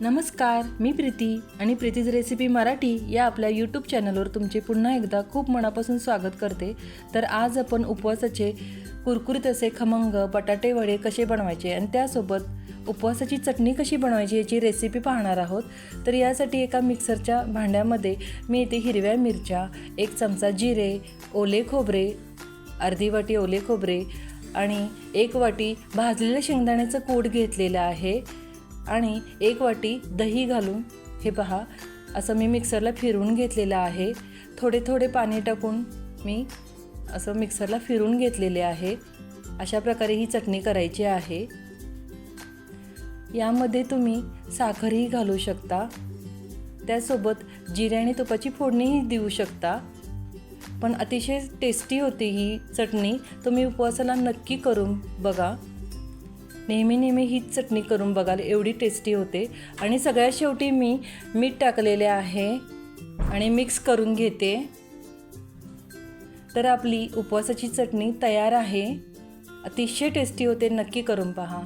नमस्कार, मी प्रीती आणि प्रीतीज रेसिपी मराठी या आपल्या यूट्यूब चॅनलवर तुमचे पुन्हा एकदा खूप मनापासून स्वागत करते। तर आज आपण उपवासाचे कुरकुरीत असे खमंग बटाटे वडे कसे बनवायचे आणि त्यासोबत उपवासाची चटणी कशी बनवायची याची रेसिपी पाहणार आहोत। तर यासाठी एका मिक्सरच्या भांड्यामध्ये मी इथे हिरव्या मिरच्या, 1 चमचा जिरे, ओले खोबरे, अर्धी वाटी ओले खोबरे आणि 1 वाटी भाजलेल्या शेंगदाण्याचं कूट घेतलेलं आहे आणि 1 वाटी दही घालून हे पहा असं मी मिक्सरला फिरवून घेतलेलं आहे। थोडे थोडे पाणी टाकून मी असं मिक्सरला फिरवून घेतलेले आहे। अशा प्रकारे ही चटणी करायची आहे। यामध्ये तुम्ही साखरही घालू शकता, त्यासोबत जिरे आणि तुपाची फोडणीही देऊ शकता। पण अतिशय टेस्टी होते ही चटणी, तुम्ही उपवासाला नक्की करून बघा। नेहमी हीच चटणी करून बघाल, एवढी टेस्टी होते। आणि सगळ्यात शेवटी मी मीठ टाकलेले आहे आणि मिक्स करून घेते। तर आपली उपवासाची चटणी तयार आहे, अतिशय टेस्टी होते, नक्की करून पहा।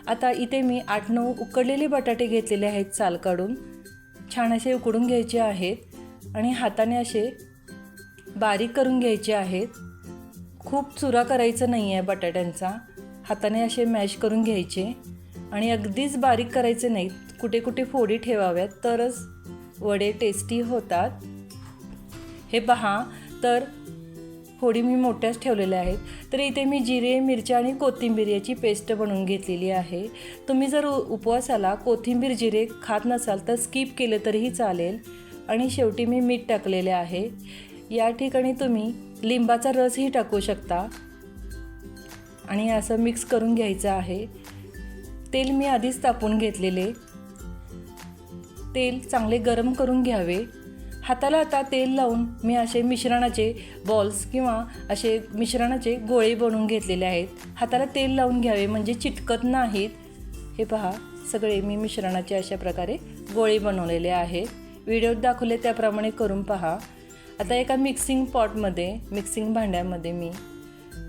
आता इथे मी 8-9 उकडलेले बटाटे घेतलेले आहेत, साल काढून छान असे उकडून घ्यायचे आहेत आणि हाताने असे बारीक करून घ्यायचे आहेत। खूप चुरा करायचं नाही आहे बटाट्यांचा, हाताने असे मॅश करून घ्यायचे आणि अगदीच बारीक करायचे नाहीत, कुठे कुठे फोडी ठेवाव्यात, तरच वडे टेस्टी होतात। हे पहा, तर फोडी मी मोठ्याच ठेवलेल्या आहेत। तर इथे मी जिरे, मिरच्या आणि कोथिंबीर याची पेस्ट बनवून घेतलेली आहे। तुम्ही जर उपवासाला कोथिंबीर, जिरे खात नसाल तर स्किप केलं तरीही चालेल। आणि शेवटी मी मीठ टाकलेले आहे। या ठिकाणी तुम्ही लिंबाचा रसही टाकू शकता आणि असं मिक्स करून घ्यायचं आहे। तेल मी आधीच तापवून घेतलेले, तेल चांगले गरम करून घ्यावे। हाताला आता तेल लावून मी असे मिश्रणाचे बॉल्स किंवा असे मिश्रणाचे गोळे बनवून घेतलेले आहेत। हाताला तेल लावून घ्यावे म्हणजे चिटकत नाहीत। हे पहा, सगळे मी मिश्रणाचे अशा प्रकारे गोळे बनवलेले आहेत। व्हिडिओत दाखवले त्याप्रमाणे करून पहा। आता एका मिक्सिंग भांड्यामध्ये मी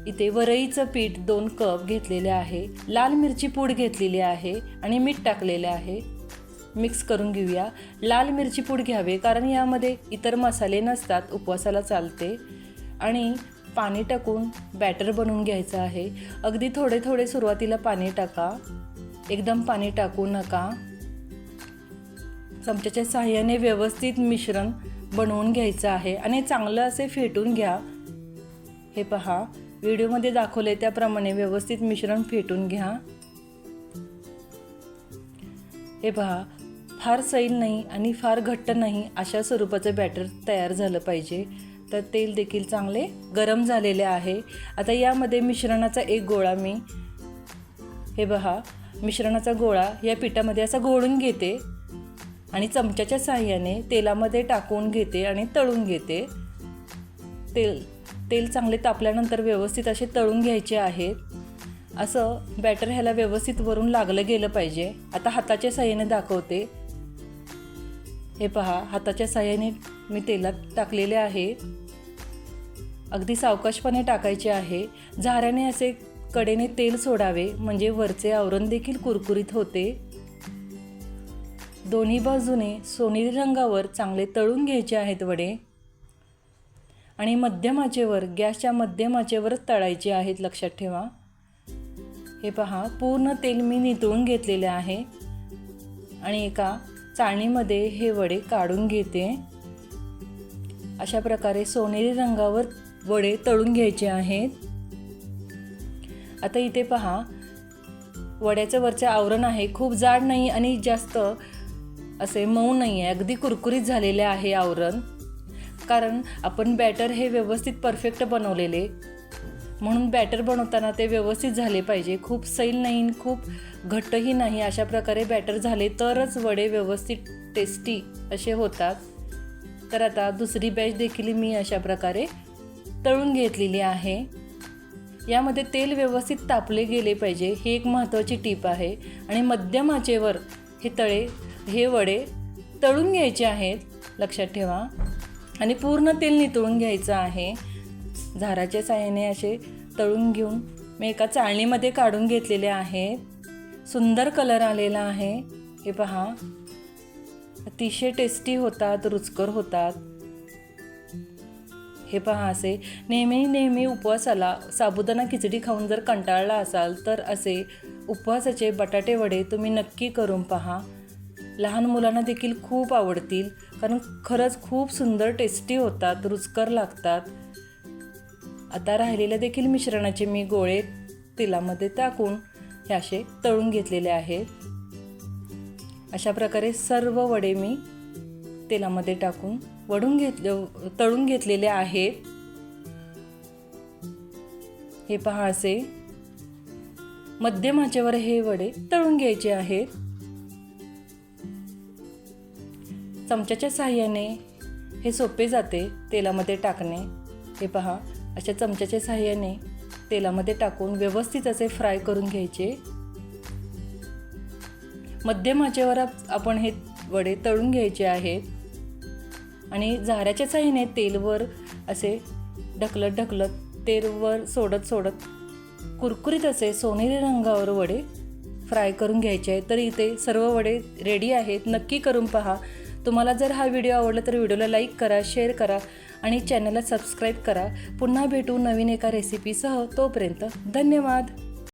इथे वरईचं पीठ 2 कप घेतलेले आहे, लाल मिरची पूड घेतलेली आहे आणि मीठ टाकलेले आहे। मिक्स करून घेऊया। लाल मिरची पूड घ्यावे कारण यामध्ये इतर मसाले नसतात, उपवासाला चालते। आणि पाणी टाकून बॅटर बनवून घ्यायचं आहे। अगदी थोडे थोडे सुरुवातीला पाणी टाका, एकदम पाणी टाकू नका। चमच्याच्या साहाय्याने व्यवस्थित मिश्रण बनवून घ्यायचं आहे आणि चांगलं असे फेटून घ्या। हे पहा, व्हिडिओमध्ये दाखवले त्याप्रमाणे व्यवस्थित मिश्रण फेटून घ्या। हे पहा, फार सैल नाही आणि फार घट्ट नाही, अशा स्वरूपाचं बॅटर तयार झालं पाहिजे। तर तेल देखील चांगले गरम झालेले आहे। आता यामध्ये मिश्रणाचा एक गोळा मी हे पहा मिश्रणाचा गोळा या पिठामध्ये असा घोळून घेते आणि चमच्याच्या साहाय्याने तेलामध्ये टाकून घेते आणि तळून घेते। तेल चांगले तापल्यानंतर व्यवस्थित असे तळून घ्यायचे आहेत। असं बॅटर ह्याला व्यवस्थित वरून लागलं गेलं पाहिजे। आता हाताच्या साहाय्याने दाखवते। हे पहा, हाताच्या साहाय्याने मी तेलात टाकलेले आहे। अगदी सावकाशपणे टाकायचे आहे। झाऱ्याने असे कडेने तेल सोडावे म्हणजे वरचे आवरण देखील कुरकुरीत होते। दोन्ही बाजूने सोनेरी रंगावर चांगले तळून घ्यायचे आहेत वडे आणि मध्यम आचेवर, गॅसच्या मध्यम आचेवरच तळायचे आहेत, लक्षात ठेवा। हे पहा, पूर्ण तेल मी नितळून घेतलेले आहे आणि एका चाळणीमध्ये हे वडे काढून घेते। अशा प्रकारे सोनेरी रंगावर वडे तळून घ्यायचे आहेत। आता इथे पहा, वड्याचं वरचं आवरण आहे, खूप जाड नाही आणि जास्त असे मऊ नाही आहे, अगदी कुरकुरीत झालेले आहे आवरण। कारण आपण बॅटर हे व्यवस्थित परफेक्ट बनवलेले, म्हणून बॅटर बनवताना ते व्यवस्थित झाले पाहिजे। खूप सैल नाही, खूप घट्टही नाही, अशा प्रकारे बॅटर झाले तरच वडे व्यवस्थित टेस्टी असे होतात। तर आता दुसरी बॅच देखील मी अशा प्रकारे तळून घेतलेली आहे। यामध्ये तेल व्यवस्थित तापले गेले पाहिजे, ही एक महत्त्वाची टीप आहे। आणि मध्यम आचेवर हे वडे तळून घ्यायचे आहेत, लक्षात ठेवा। आणि पूर्ण तेल नितळून घ्यायचं आहे। झाराच्या साहाय्याने असे तळून घेऊन मी एका चाळणीमध्ये काढून घेतलेले आहेत। सुंदर कलर आलेला आहे। हे पहा, अतिशय टेस्टी होतात, रुचकर होतात. हे पहा, असे नेहमी उपवासाला साबुदाणा खिचडी खाऊन जर कंटाळला असाल तर असे उपवासाचे बटाटे वडे तुम्ही नक्की करून पहा. लहान मुलांना देखील खूप आवडतील, कारण खरंच खूप सुंदर टेस्टी होतात, रुचकर लागतात. आता राहिलेल्या देखील मिश्रणाचे मी गोळे तेलामध्ये टाकून हे असे तळून घेतलेले आहेत. अशा प्रकारे सर्व वडे मी तेलामध्ये टाकून तळून घेतलेले आहेत. हे पहा, असे मध्यम आचेवर हे वडे तळून घ्यायचे आहेत. चमच्याच्या साहाय्याने हे सोपे जाते तेलामध्ये टाकणे. हे पहा, अशा चमच्याच्या साहाय्याने तेलामध्ये टाकून व्यवस्थित असे फ्राय करून घ्यायचे. मध्यम आचेवर आपण हे वडे तळून घ्यायचे आहेत आणि झाऱ्याच्या साहाय्याने तेलवर असे ढकलत तेलवर सोडत कुरकुरीत असे सोनेरी रंगावर वडे फ्राय करून घ्यायचे आहेत. तर इथे सर्व वडे रेडी आहेत. नक्की करून पहा. तुम्हाला जर हा व्हिडिओ आवडला तर व्हिडिओला लाईक करा, शेअर करा आणि चॅनलला सबस्क्राईब करा. पुन्हा भेटू नवीन एका रेसिपीसह. तोपर्यंत धन्यवाद.